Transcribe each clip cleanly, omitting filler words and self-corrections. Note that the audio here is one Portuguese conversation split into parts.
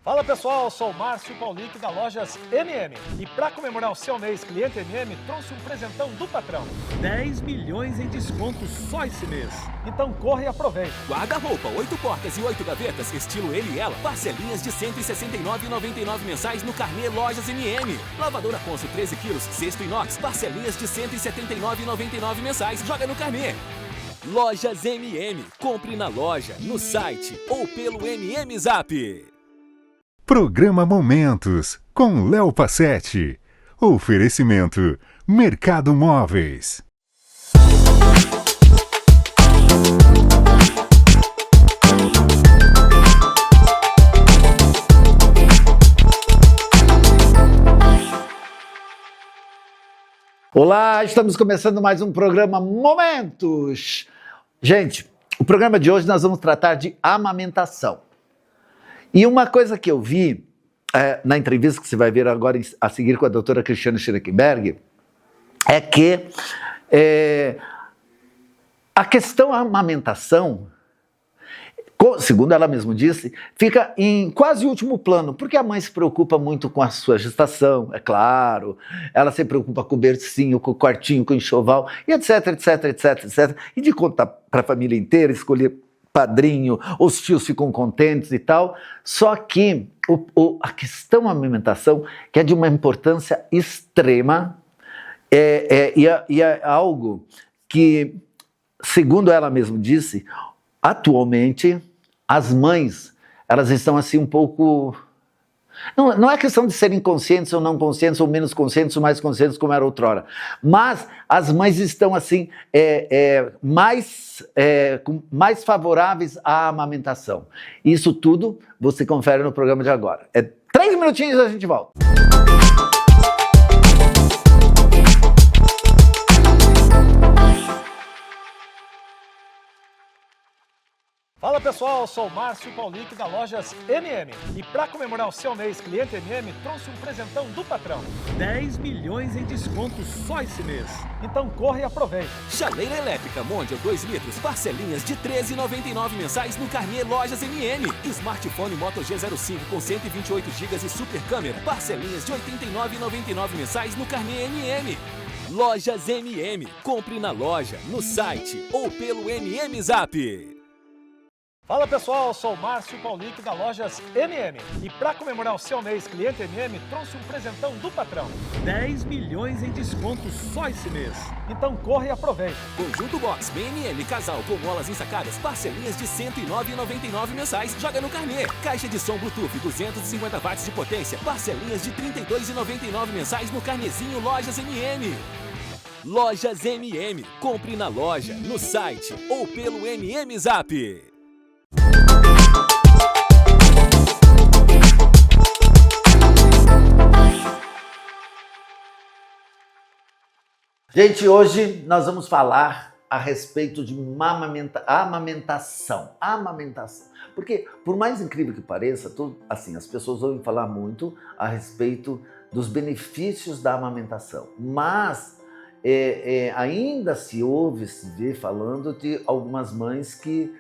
Fala pessoal, sou o Márcio Paulic da Lojas MM e para comemorar o seu mês cliente MM, trouxe um presentão do patrão. 10 milhões em descontos só esse mês. Então corre e aproveite. Guarda-roupa, 8 portas e 8 gavetas, estilo ele e ela. Parcelinhas de R$ 169,99 mensais no carnê Lojas MM. Lavadora Consul 13 quilos, cesto inox, parcelinhas de R$ 179,99 mensais. Joga no carnê. Lojas MM. Compre na loja, no site ou pelo MM Zap. Programa Momentos, com Léo Passetti. Oferecimento, Mercado Móveis. Olá, estamos começando mais um programa Momentos. Gente, o programa de hoje nós vamos tratar de amamentação. E uma coisa que eu vi na entrevista que você vai ver agora a seguir com a doutora Cristiane Schreckenberg é que a questão amamentação, segundo ela mesma disse, fica em quase último plano, porque a mãe se preocupa muito com a sua gestação, é claro, ela se preocupa com o bercinho, com o quartinho, com o enxoval, e etc, etc, etc, etc, e de contar para a família inteira, escolher padrinho, os tios ficam contentes e tal, só que a questão da amamentação, que é de uma importância extrema, e é algo que, segundo ela mesma disse, atualmente as mães, elas estão assim um pouco... Não é questão de serem conscientes ou não conscientes, ou menos conscientes ou mais conscientes como era outrora, mas as mães estão assim mais favoráveis à amamentação. Isso tudo você confere no programa de agora. 3 minutinhos e a gente volta. Fala pessoal, sou o Márcio Paulic da Lojas MM e para comemorar o seu mês cliente MM, trouxe um presentão do patrão. 10 milhões em descontos só esse mês. Então corre e aproveite. Chaleira elétrica Mondial 2 litros, parcelinhas de R$ 13,99 mensais no carnê Lojas MM. Smartphone Moto G05 com 128 GB e super câmera, parcelinhas de R$ 89,99 mensais no carnê MM. Lojas MM. Compre na loja, no site ou pelo MM Zap. Fala pessoal, sou o Márcio Paulic da Lojas MM e para comemorar o seu mês cliente MM, trouxe um presentão do patrão. 10 milhões em descontos só esse mês. Então corre e aproveite. Conjunto Box BNM Casal com molas ensacadas, parcelinhas de R$ 109,99 mensais. Joga no carnê. Caixa de som Bluetooth 250 watts de potência, parcelinhas de R$ 32,99 mensais no carnezinho Lojas MM. Lojas MM. Compre na loja, no site ou pelo MM Zap. Gente, hoje nós vamos falar a respeito de amamentação. Porque, por mais incrível que pareça, assim, as pessoas ouvem falar muito a respeito dos benefícios da amamentação. Mas ainda se vê falando de algumas mães que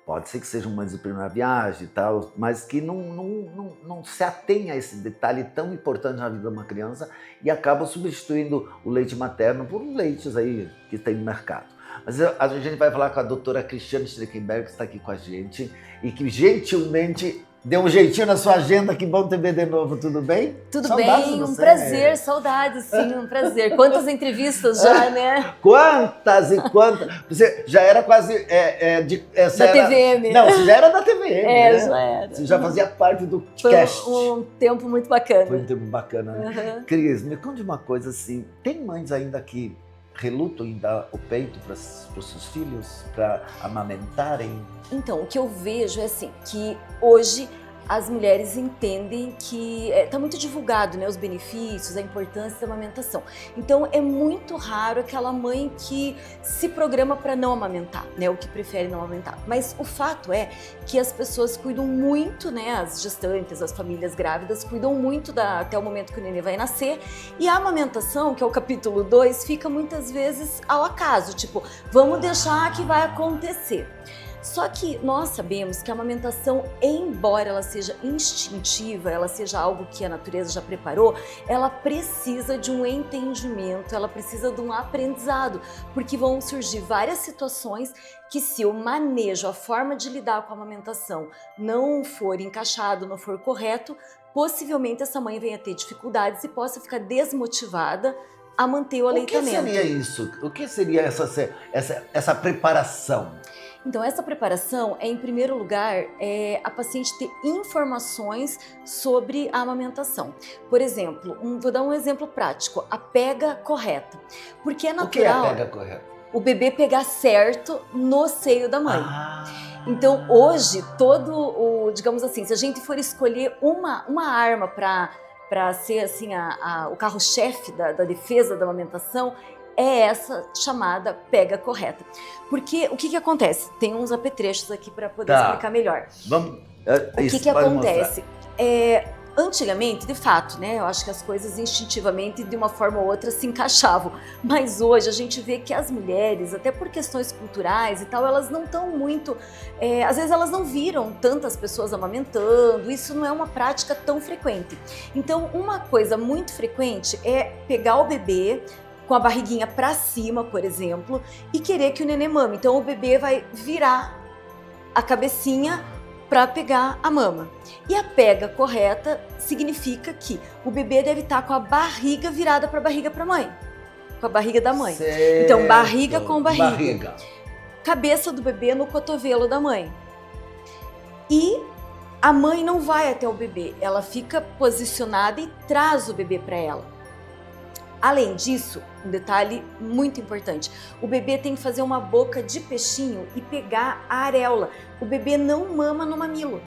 pode ser que sejam mães de primeira viagem e tal, mas que não se atém a esse detalhe tão importante na vida de uma criança e acabam substituindo o leite materno por leites aí que tem no mercado. Mas a gente vai falar com a doutora Cristiane Schreckenberg, que está aqui com a gente e que gentilmente deu um jeitinho na sua agenda. Que bom te ver de novo, tudo bem? Tudo bem, um prazer, saudades, sim, um prazer. Quantas entrevistas já, né? Quantas e quantas? Você já era quase... da TVM. Não, você já era da TVM, né? Já era. Você já fazia parte do Foi cast. um tempo muito bacana. Foi um tempo bacana, né? Uhum. Cris, me conte uma coisa assim, tem mães ainda que relutam em dar o peito para os seus filhos, para amamentarem? Então, o que eu vejo é assim, que hoje as mulheres entendem que está muito divulgado, né, os benefícios, a importância da amamentação. Então é muito raro aquela mãe que se programa para não amamentar, né, ou que prefere não amamentar. Mas o fato é que as pessoas cuidam muito, né, as gestantes, as famílias grávidas cuidam muito até o momento que o neném vai nascer, e a amamentação, que é o capítulo 2, fica muitas vezes ao acaso, tipo, vamos deixar que vai acontecer. Só que nós sabemos que a amamentação, embora ela seja instintiva, ela seja algo que a natureza já preparou, ela precisa de um entendimento, ela precisa de um aprendizado, porque vão surgir várias situações que, se o manejo, a forma de lidar com a amamentação não for encaixado, não for correto, possivelmente essa mãe venha ter dificuldades e possa ficar desmotivada a manter o aleitamento. O que seria isso? O que seria essa preparação? Então, essa preparação é, em primeiro lugar, a paciente ter informações sobre a amamentação. Por exemplo, vou dar um exemplo prático, a pega correta. Porque é natural... O que é a pega correta? O bebê pegar certo no seio da mãe. Então, hoje, digamos assim, se a gente for escolher uma arma para ser assim, o carro-chefe da defesa da amamentação, é essa chamada pega correta. Porque o que acontece? Tem uns apetrechos aqui para poder explicar melhor. Vamos, o que acontece? Antigamente, de fato, né, eu acho que as coisas instintivamente, de uma forma ou outra, se encaixavam. Mas hoje a gente vê que as mulheres, até por questões culturais e tal, elas não estão muito... às vezes elas não viram tantas pessoas amamentando, isso não é uma prática tão frequente. Então, uma coisa muito frequente é pegar o bebê com a barriguinha para cima, por exemplo, e querer que o nenê mame. Então, o bebê vai virar a cabecinha para pegar a mama. E a pega correta significa que o bebê deve estar com a barriga virada para a barriga para a mãe, com a barriga da mãe. Certo. Então, barriga com barriga. Cabeça do bebê no cotovelo da mãe. E a mãe não vai até o bebê, ela fica posicionada e traz o bebê para ela. Além disso, um detalhe muito importante, o bebê tem que fazer uma boca de peixinho e pegar a areola. O bebê não mama no mamilo,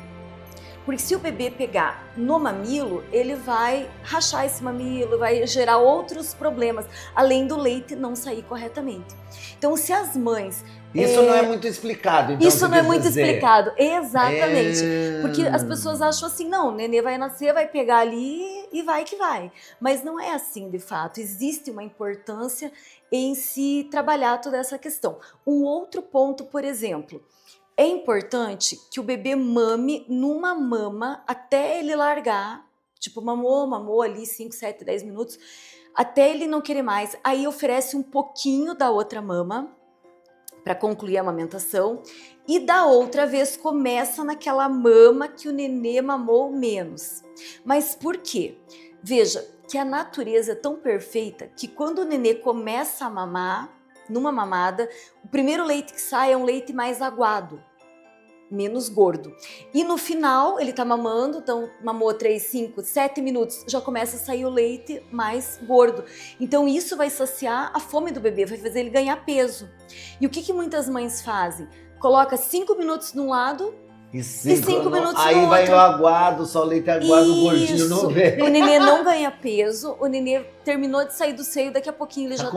porque se o bebê pegar no mamilo, ele vai rachar esse mamilo, vai gerar outros problemas, além do leite não sair corretamente. Então, se as mães... Isso não é muito explicado, então. Isso não é muito explicado, exatamente. Porque as pessoas acham assim, não, o nenê vai nascer, vai pegar ali e vai que vai. Mas não é assim, de fato. Existe uma importância em se trabalhar toda essa questão. Um outro ponto, por exemplo, é importante que o bebê mame numa mama até ele largar, tipo mamou ali 5, 7, 10 minutos, até ele não querer mais. Aí oferece um pouquinho da outra mama, para concluir a amamentação, e da outra vez começa naquela mama que o nenê mamou menos. Mas por quê? Veja que a natureza é tão perfeita que quando o nenê começa a mamar, numa mamada, o primeiro leite que sai é um leite mais aguado, menos gordo. E no final, ele tá mamando, então mamou 3, 5, 7 minutos, já começa a sair o leite mais gordo. Então isso vai saciar a fome do bebê, vai fazer ele ganhar peso. E o que muitas mães fazem? Coloca 5 minutos de um lado e 5 minutos aí no outro. Aí vai o aguado, só o leite aguado, o gordinho não vê. O nenê não ganha peso, o nenê terminou de sair do seio, daqui a pouquinho ele já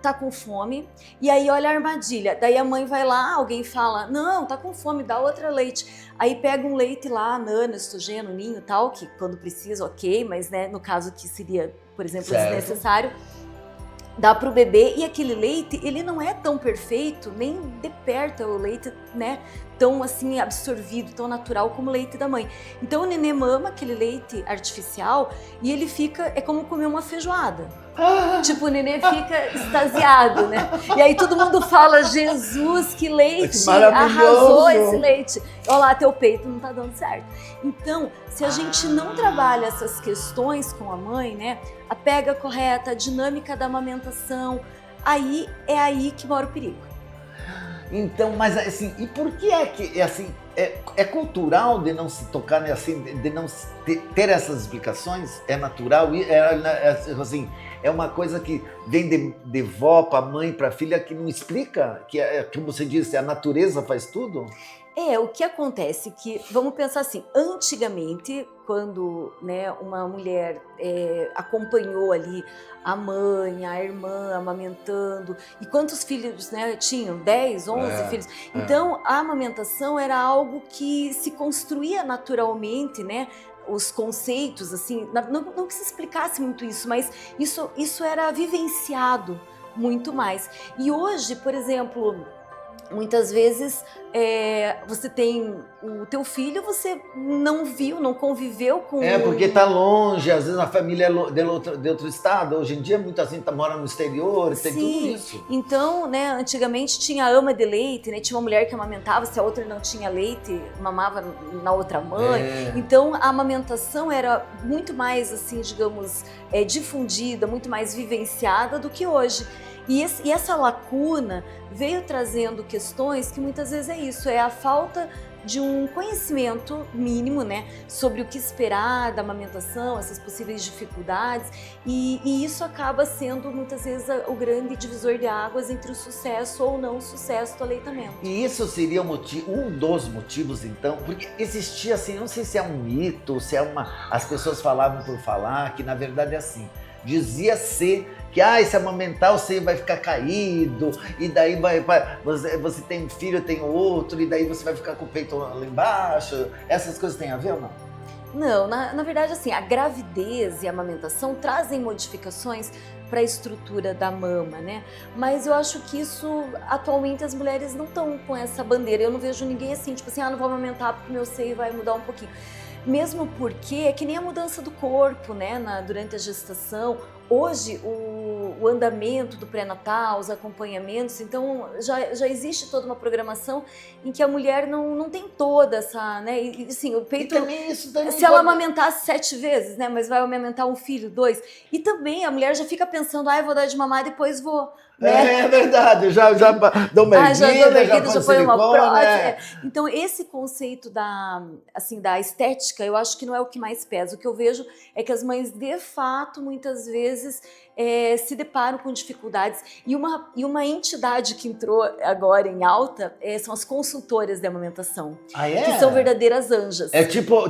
tá com fome, e aí olha a armadilha, daí a mãe vai lá, alguém fala, não, tá com fome, dá outra leite, aí pega um leite lá, nano, estrogênio, ninho, tal, que quando precisa, ok, mas né, no caso que seria, por exemplo, desnecessário, dá pro bebê, e aquele leite, ele não é tão perfeito, nem de perto é o leite, né, tão assim absorvido, tão natural como o leite da mãe. Então o nenê mama aquele leite artificial e ele fica, é como comer uma feijoada. Tipo, o nenê fica extasiado, né? E aí todo mundo fala, Jesus, que leite, arrasou esse leite. Olha lá, teu peito não tá dando certo. Então, se a gente não trabalha essas questões com a mãe, né? A pega correta, a dinâmica da amamentação, aí é aí que mora o perigo. Então, mas assim, e por que é que assim, é cultural de não se tocar assim, de não ter essas explicações? É natural? Assim, é uma coisa que vem de vó para mãe para filha que não explica? Que como você disse, a natureza faz tudo? O que acontece que, vamos pensar assim, antigamente, quando né, uma mulher acompanhou ali a mãe, a irmã amamentando, e quantos filhos né, tinham? 10, 11 filhos? Então, a amamentação era algo que se construía naturalmente, né? Os conceitos, assim, não que se explicasse muito isso, mas isso era vivenciado muito mais. E hoje, por exemplo, muitas vezes você tem o teu filho, você não viu, não conviveu com... Porque tá longe, às vezes a família é de outro estado, hoje em dia muita gente mora no exterior, tem tudo isso. Então, né, antigamente tinha a ama de leite, né, tinha uma mulher que amamentava, se a outra não tinha leite, mamava na outra mãe. Então a amamentação era muito mais, assim, digamos, difundida, muito mais vivenciada do que hoje. E essa lacuna veio trazendo questões que muitas vezes é isso, é a falta de um conhecimento mínimo, né, sobre o que esperar da amamentação, essas possíveis dificuldades, e isso acaba sendo muitas vezes o grande divisor de águas entre o sucesso ou não sucesso do aleitamento. E isso seria um dos motivos, então, porque existia assim, não sei se é um mito, se é as pessoas falavam por falar, que na verdade é assim, dizia-se que se amamentar o seio vai ficar caído, e daí você tem um filho, tem outro, e daí você vai ficar com o peito lá embaixo. Essas coisas têm a ver ou não? Não, na verdade, assim, a gravidez e a amamentação trazem modificações para a estrutura da mama, né? Mas eu acho que isso, atualmente, as mulheres não estão com essa bandeira. Eu não vejo ninguém assim, tipo assim, não vou amamentar porque meu seio vai mudar um pouquinho. Mesmo porque é que nem a mudança do corpo, né, durante a gestação. Hoje, o andamento do pré-natal, os acompanhamentos, então já existe toda uma programação em que a mulher não tem toda essa, né, e assim, o peito, se ela amamentasse 7 vezes, né, mas vai amamentar um filho, 2, e também a mulher já fica pensando, eu vou dar de mamar, depois vou... Né? É verdade, já dou merguida, já põe uma prótese. Então, esse conceito da estética, eu acho que não é o que mais pesa. O que eu vejo é que as mães, de fato, muitas vezes se deparam com dificuldades. E uma entidade que entrou agora em alta são as consultoras de amamentação, que são verdadeiras anjas. É tipo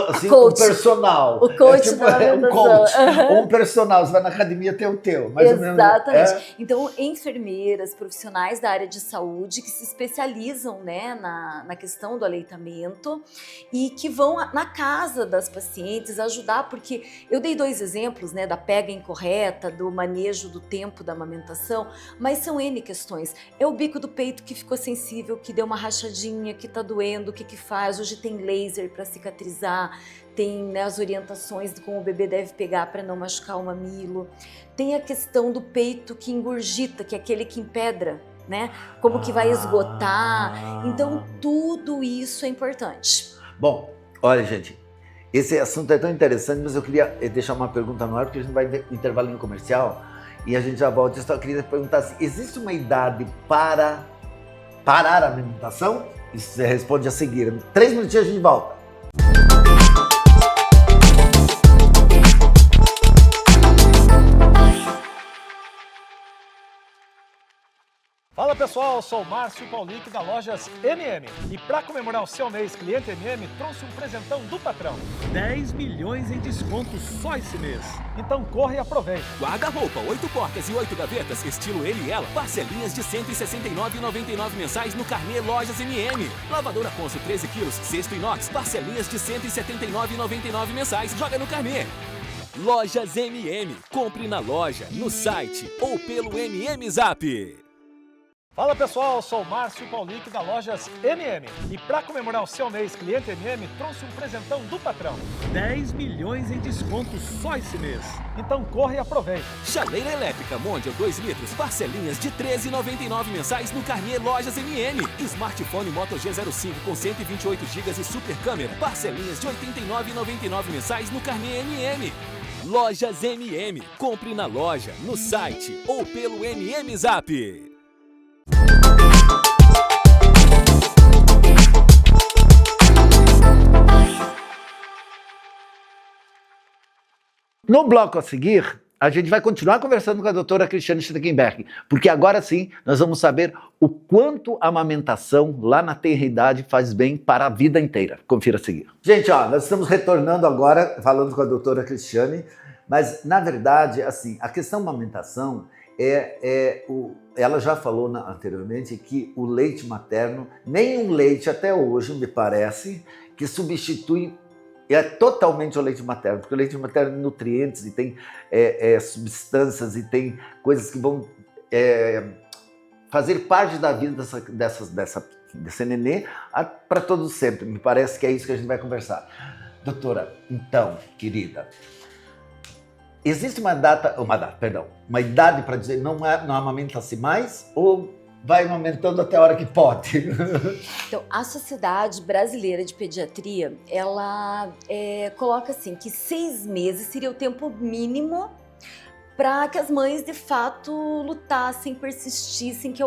assim, um personal. O coach da amamentação. Um personal, você vai na academia, tem o teu. Mais Exatamente. Ou menos, Então, enfermeiras, profissionais da área de saúde que se especializam, né, na questão do aleitamento e que vão na casa das pacientes ajudar, porque eu dei 2 exemplos, né, da pega incorreta, do manejo do tempo da amamentação, mas são N questões. É o bico do peito que ficou sensível, que deu uma rachadinha, que tá doendo, o que faz? Hoje tem laser para cicatrizar, tem, né, as orientações de como o bebê deve pegar para não machucar o mamilo. Tem a questão do peito que engurgita, que é aquele que empedra, né? Como que vai esgotar. Então, tudo isso é importante. Bom, olha, gente, esse assunto é tão interessante, mas eu queria deixar uma pergunta no ar, porque a gente vai ter um intervalinho comercial e a gente já volta. Eu só queria perguntar se existe uma idade para parar a alimentação? Isso você responde a seguir. 3 minutinhos a gente volta. Fala pessoal, sou o Márcio Paulique da Lojas MM e para comemorar o seu mês cliente MM, trouxe um presentão do patrão. 10 milhões em desconto só esse mês. Então corre e aproveita. Guarda-roupa, 8 portas e 8 gavetas, estilo ele e ela, parcelinhas de R$ 169,99 mensais no carnê Lojas MM. Lavadora Consul 13 quilos, cesto inox, parcelinhas de R$ 179,99 mensais, joga no carnê. Lojas MM, compre na loja, no site ou pelo MM Zap. Fala pessoal, sou o Márcio Paulique da Lojas MM e para comemorar o seu mês cliente MM, trouxe um presentão do patrão. 10 milhões em desconto só esse mês. Então corre e aproveita. Chaleira elétrica Mondial 2 litros, parcelinhas de R$ 13,99 mensais no carnê Lojas MM. Smartphone Moto G05 com 128 GB e super câmera, parcelinhas de R$ 89,99 mensais no carnê MM. Lojas MM, compre na loja, no site ou pelo MM Zap. No bloco a seguir, a gente vai continuar conversando com a doutora Cristiane Streckenberg, porque agora sim nós vamos saber o quanto a amamentação lá na tenra idade faz bem para a vida inteira. Confira a seguir. Gente, nós estamos retornando agora, falando com a doutora Cristiane, mas na verdade, assim, a questão da amamentação ela já falou anteriormente que o leite materno, nenhum leite até hoje, me parece, que substitui totalmente o leite materno, porque o leite materno tem nutrientes e tem substâncias e tem de ser nenê para todo sempre. Me parece que é isso que a gente vai conversar. Doutora, então, querida, existe uma idade para dizer não amamenta-se mais ou vai amamentando até a hora que pode? Então, a Sociedade Brasileira de Pediatria, ela coloca assim que 6 meses seria o tempo mínimo para que as mães, de fato, lutassem, persistissem, que é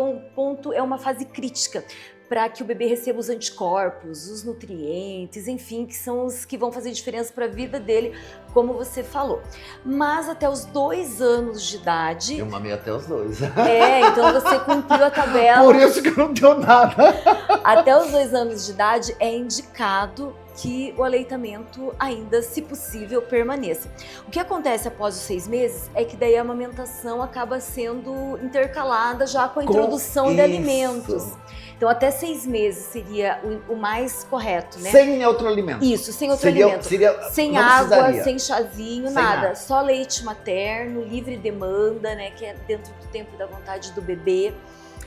uma fase crítica, para que o bebê receba os anticorpos, os nutrientes, enfim, que são os que vão fazer diferença para a vida dele, como você falou. Mas até os 2 anos de idade... Eu mamei até os 2. Então você cumpriu a tabela. Por isso que não deu nada. Até os 2 anos de idade é indicado que o aleitamento ainda, se possível, permaneça. O que acontece após os 6 meses é que daí a amamentação acaba sendo intercalada já com a introdução de alimentos. Então, até 6 meses seria o mais correto, né? Sem outro alimento. Isso, sem outro alimento. Sem água, sem chazinho, sem nada. Só leite materno, livre demanda, né? Que é dentro do tempo da vontade do bebê.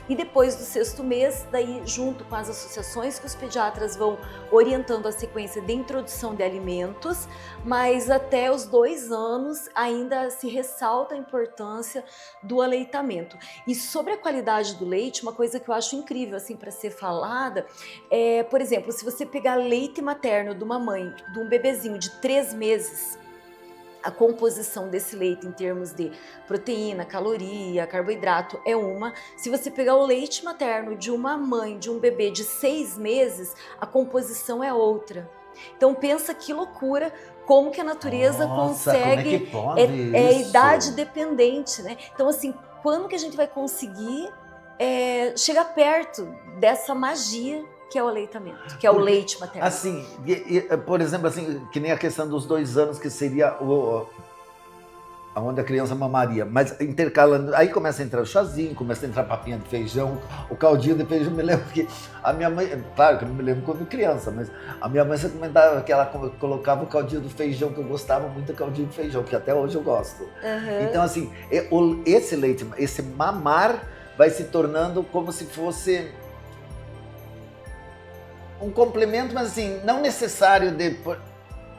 E depois do 6º mês, daí junto com as associações que os pediatras vão orientando a sequência de introdução de alimentos, mas até os 2 anos ainda se ressalta a importância do aleitamento. E sobre a qualidade do leite, uma coisa que eu acho incrível assim para ser falada é, por exemplo, se você pegar leite materno de uma mãe, de um bebezinho de 3 meses, a composição desse leite em termos de proteína, caloria, carboidrato é uma. Se você pegar o leite materno de uma mãe, de um bebê de 6 meses, a composição é outra. Então pensa que loucura, como que a natureza consegue... Como é que pode isso? Idade dependente, né? Então assim, quando que a gente vai conseguir chegar perto dessa magia que é o aleitamento, que é o leite materno? Assim, por exemplo, assim, que nem a questão dos 2 anos, que seria onde a criança mamaria, mas intercalando, aí começa a entrar o chazinho, começa a entrar papinha de feijão, o caldinho de feijão. Me lembro que a minha mãe, claro que eu não me lembro quando criança, mas a minha mãe sempre comentava que ela colocava o caldinho do feijão, que eu gostava muito do caldinho de feijão, que até hoje eu gosto. Então assim, esse leite, esse mamar vai se tornando como se fosse um complemento, mas assim, não necessário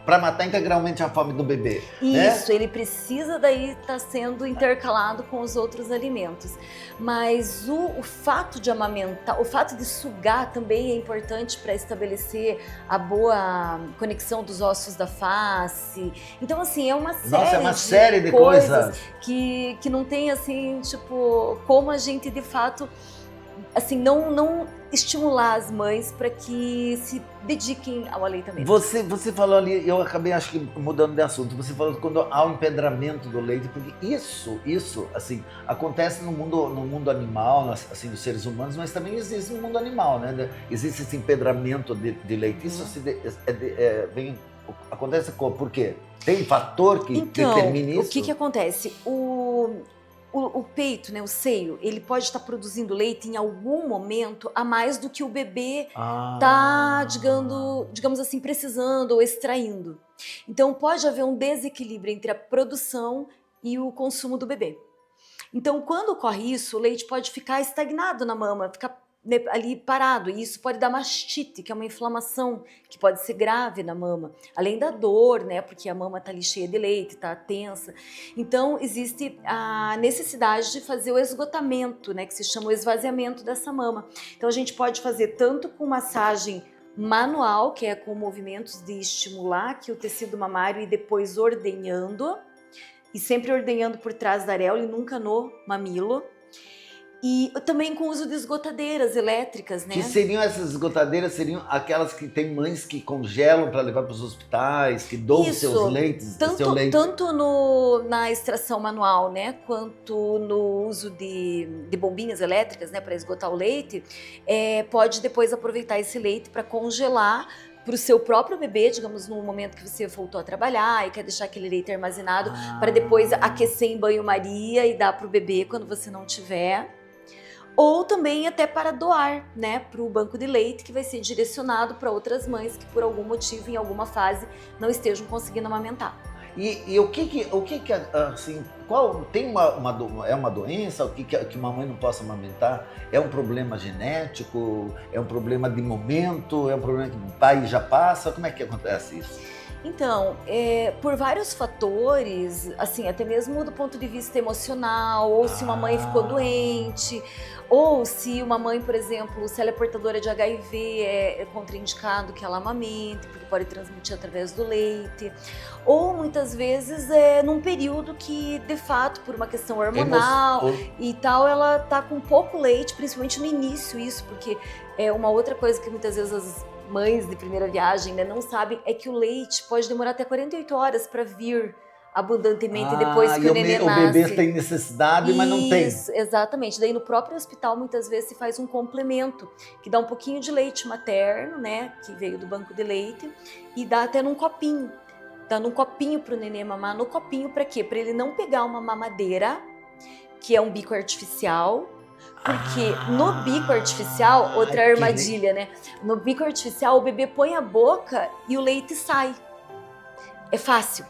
para matar integralmente a fome do bebê. Isso, né? Ele precisa daí estar sendo intercalado com os outros alimentos. Mas o fato de amamentar, o fato de sugar também é importante para estabelecer a boa conexão dos ossos da face. Então, assim, é uma série de coisas que não tem, assim, tipo, como a gente, de fato, assim, não estimular as mães para que se dediquem ao aleitamento. Você falou ali, eu acabei, acho que mudando de assunto, você falou quando há o empedramento do leite, porque isso, assim, acontece no mundo animal, assim, dos seres humanos, mas também existe no mundo animal, né? Existe esse empedramento de leite. Isso acontece por quê? Tem fator que determine isso? O que acontece? O peito, né, o seio, ele pode estar produzindo leite em algum momento a mais do que o bebê está, digamos assim, precisando ou extraindo. Então pode haver um desequilíbrio entre a produção e o consumo do bebê. Então quando ocorre isso, o leite pode ficar estagnado na mama, ficar ali parado, e isso pode dar mastite, que é uma inflamação que pode ser grave na mama, além da dor, né, porque a mama está ali cheia de leite, está tensa. Então existe a necessidade de fazer o esgotamento, né, que se chama o esvaziamento dessa mama. Então a gente pode fazer tanto com massagem manual, que é com movimentos de estimular aqui o tecido mamário e depois ordenhando, e sempre ordenhando por trás da areola e nunca no mamilo. E também com o uso de esgotadeiras elétricas, né? Que seriam essas esgotadeiras, seriam aquelas que tem mães que congelam para levar para os hospitais, que doam seus leites, seu leite. Tanto na extração manual, né, quanto no uso de bombinhas elétricas, né, para esgotar o leite, pode depois aproveitar esse leite para congelar para o seu próprio bebê, digamos, no momento que você voltou a trabalhar e quer deixar aquele leite armazenado para depois aquecer em banho-maria e dar para o bebê quando você não tiver. Ou também até para doar, né, para o banco de leite, que vai ser direcionado para outras mães que por algum motivo, em alguma fase, não estejam conseguindo amamentar. E o que assim, tem é uma doença, que uma mãe não possa amamentar? É um problema genético? É um problema de momento? É um problema que o pai já passa? Como é que acontece isso? Então, por vários fatores, assim, até mesmo do ponto de vista emocional, ou se uma mãe ficou doente, ou se uma mãe, por exemplo, se ela é portadora de HIV, é contraindicado que ela amamente, porque pode transmitir através do leite, ou muitas vezes num período que, de fato, por uma questão hormonal e tal, ela tá com pouco leite, principalmente no início, isso, porque é uma outra coisa que muitas vezes as mães de primeira viagem não sabem, é que o leite pode demorar até 48 horas para vir abundantemente depois que o neném nasce. O bebê tem necessidade, mas não tem. Isso, exatamente. Daí no próprio hospital muitas vezes se faz um complemento, que dá um pouquinho de leite materno, né, que veio do banco de leite, e dá até num copinho. Dá num copinho pro neném mamar, no copinho para quê? Para ele não pegar uma mamadeira, que é um bico artificial. Porque no bico artificial, outra armadilha, né? No bico artificial, o bebê põe a boca e o leite sai. É fácil.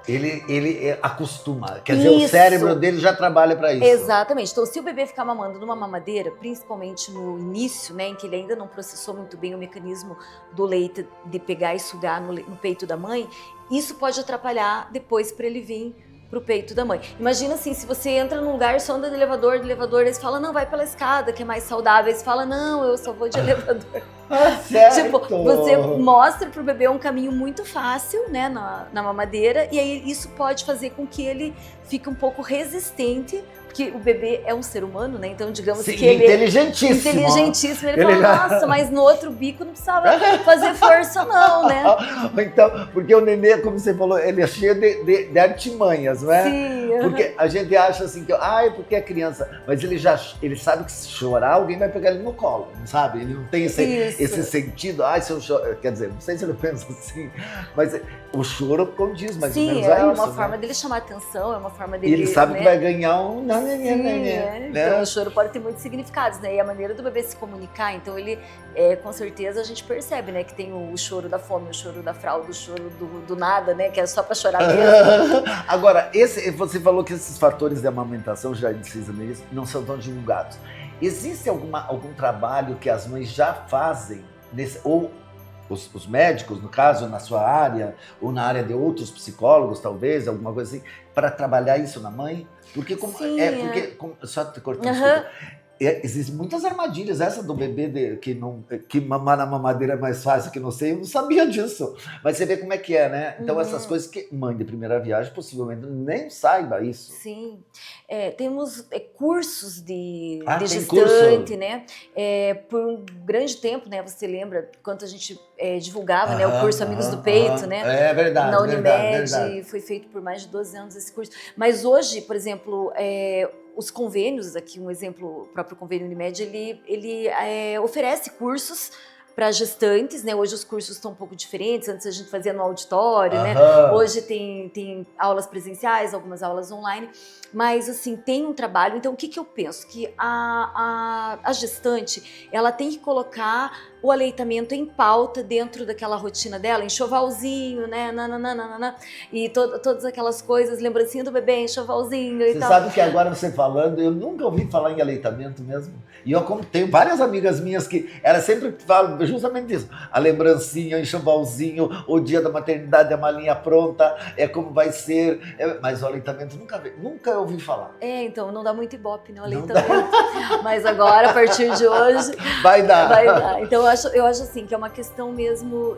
Ele acostuma. Quer dizer, o cérebro dele já trabalha para isso. Exatamente. Então, se o bebê ficar mamando numa mamadeira, principalmente no início, né, em que ele ainda não processou muito bem o mecanismo do leite de pegar e sugar no peito da mãe, isso pode atrapalhar depois para ele vir pro peito da mãe. Imagina assim, se você entra num lugar, só anda de elevador, eles falam, não, vai pela escada, que é mais saudável. Eles falam, não, eu só vou de elevador. Certo. Tipo, você mostra pro bebê um caminho muito fácil, né, na mamadeira, e aí isso pode fazer com que ele fique um pouco resistente, porque o bebê é um ser humano, né, então digamos que ele inteligentíssimo. Ele fala, nossa, mas no outro bico não precisava fazer força não, né? Então, porque o nenê, como você falou, ele é cheio de artimanhas, não é? Sim. Porque a gente acha assim, que porque é criança, mas ele sabe que se chorar, alguém vai pegar ele no colo, não sabe? Ele não tem esse sentido, se eu choro, quer dizer, não sei se ele pensa assim, mas o choro condiz mais ou menos a isso. Sim, é uma forma dele chamar atenção, é uma forma dele... Ele sabe que vai ganhar um... né? Então o choro pode ter muitos significados, né? E a maneira do bebê se comunicar, então ele, com certeza a gente percebe, né? Que tem o choro da fome, o choro da fralda, o choro do nada, né? Que é só pra chorar mesmo. Agora, você falou que esses fatores de amamentação, já precisa mesmo, não são tão divulgados. Existe algum trabalho que as mães já fazem, ou os médicos, no caso, na sua área, ou na área de outros psicólogos, talvez, alguma coisa assim, para trabalhar isso na mãe? Porque, só te cortando, existem muitas armadilhas. Essa do bebê que mamar na mamadeira é mais fácil que não sei, eu não sabia disso. Mas você vê como é que é, né? Então essas coisas que mãe de primeira viagem possivelmente nem saiba isso. Sim. Temos cursos de gestante, curso? né? Por um grande tempo, né? Você lembra quanto a gente divulgava, né? O curso Amigos do Peito, né? É verdade. Na Unimed, verdade. Foi feito por mais de 12 anos esse curso. Mas hoje, por exemplo, os convênios, aqui um exemplo, o próprio convênio Unimed, ele oferece cursos para gestantes, né? Hoje os cursos estão um pouco diferentes, antes a gente fazia no auditório, né? Hoje tem aulas presenciais, algumas aulas online, mas assim, tem um trabalho. Então o que eu penso? Que a gestante, ela tem que colocar o aleitamento em pauta dentro daquela rotina dela, enxovalzinho, né, e todas aquelas coisas, lembrancinha do bebê, enxovalzinho e tal. Você sabe que agora você falando, eu nunca ouvi falar em aleitamento mesmo, e eu tenho várias amigas minhas que elas sempre falam justamente isso, a lembrancinha, o enxovalzinho, o dia da maternidade, a malinha pronta, como vai ser, mas o aleitamento nunca ouvi falar. Então, não dá muito ibope, né, o aleitamento, mas agora, a partir de hoje, vai dar. Então, eu acho assim, que é uma questão mesmo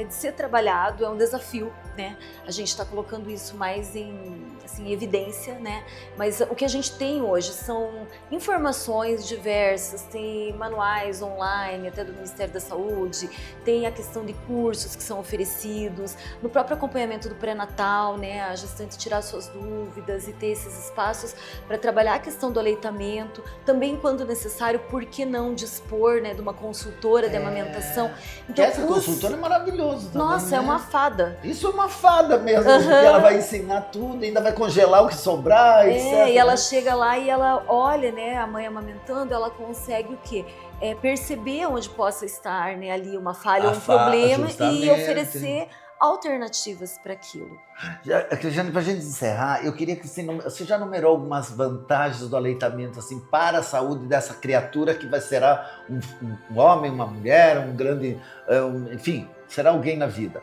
de ser trabalhado, é um desafio, né? A gente está colocando isso mais em evidência, né? Mas o que a gente tem hoje são informações diversas, tem manuais online, até do Ministério da Saúde, tem a questão de cursos que são oferecidos, no próprio acompanhamento do pré-natal, né? A gestante tirar suas dúvidas e ter esses espaços para trabalhar a questão do aleitamento, também quando necessário, por que não dispor, né, de uma consultora de amamentação. Então, essa consultora é maravilhoso também. Nossa, né? é uma fada. Isso é uma fada mesmo, porque ela vai ensinar tudo, ainda vai congelar o que sobrar, etc. E ela chega lá e ela olha, né, a mãe amamentando, ela consegue o quê? Perceber onde possa estar, né, ali uma falha ou um problema, justamente. E oferecer alternativas para aquilo. Cristiane, para a gente encerrar, eu queria que você já numerou algumas vantagens do aleitamento assim, para a saúde dessa criatura que será um homem, uma mulher, um grande, enfim, será alguém na vida.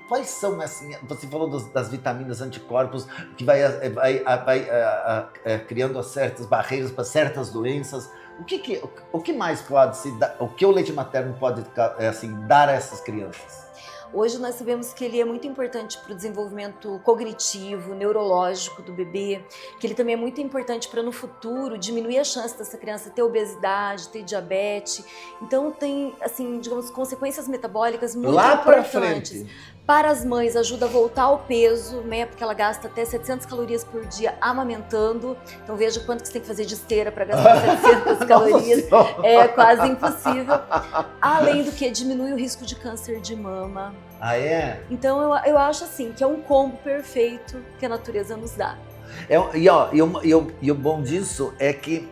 Quais são, assim, você falou das vitaminas, anticorpos, que vai criando certas barreiras para certas doenças. O que mais pode se dar, o que o leite materno pode assim, dar a essas crianças? Hoje nós sabemos que ele é muito importante para o desenvolvimento cognitivo, neurológico do bebê, que ele também é muito importante para no futuro diminuir a chance dessa criança ter obesidade, ter diabetes. Então tem, assim, digamos, consequências metabólicas muito lá para importantes. frente. Para as mães, ajuda a voltar ao peso, né? Porque ela gasta até 700 calorias por dia amamentando. Então veja quanto que você tem que fazer de esteira para gastar 700 calorias. É quase impossível. Além do que diminui o risco de câncer de mama. Ah, é? Então eu acho assim que é um combo perfeito que a natureza nos dá. E o bom disso é que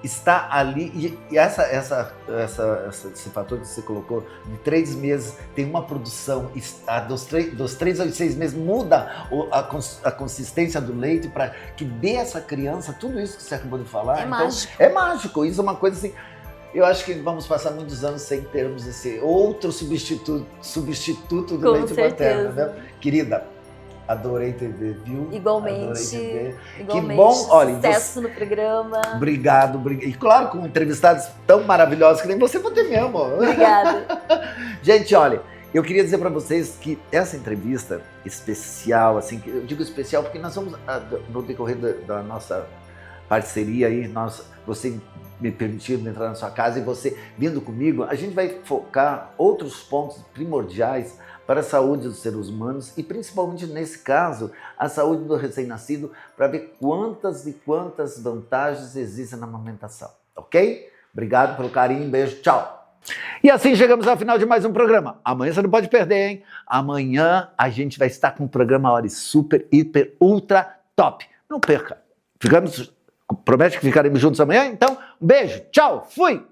está ali, e esse fator que você colocou, de 3 meses, tem uma produção, dos 3 aos 6 meses muda a consistência do leite para que dê essa criança tudo isso que você acabou de falar. É então, mágico. É mágico, isso é uma coisa assim, eu acho que vamos passar muitos anos sem termos esse outro substituto do leite materno, né? Querida, adorei te ver, viu? Igualmente. Adorei te ver. Igualmente. Que bom, olha, Sucesso no programa. Obrigado. E claro, com entrevistados tão maravilhosos que nem você ter mesmo. Obrigada. Gente, olha, eu queria dizer para vocês que essa entrevista especial, assim, eu digo especial porque nós vamos, no decorrer da nossa parceria aí, você me permitindo entrar na sua casa e você vindo comigo, a gente vai focar outros pontos primordiais para a saúde dos seres humanos e principalmente nesse caso, a saúde do recém-nascido, para ver quantas e quantas vantagens existem na amamentação, ok? Obrigado pelo carinho, beijo, tchau! E assim chegamos ao final de mais um programa. Amanhã você não pode perder, hein? Amanhã a gente vai estar com um programa hora super, hiper, ultra top. Não perca. Promete que ficaremos juntos amanhã? Então, um beijo, tchau, fui!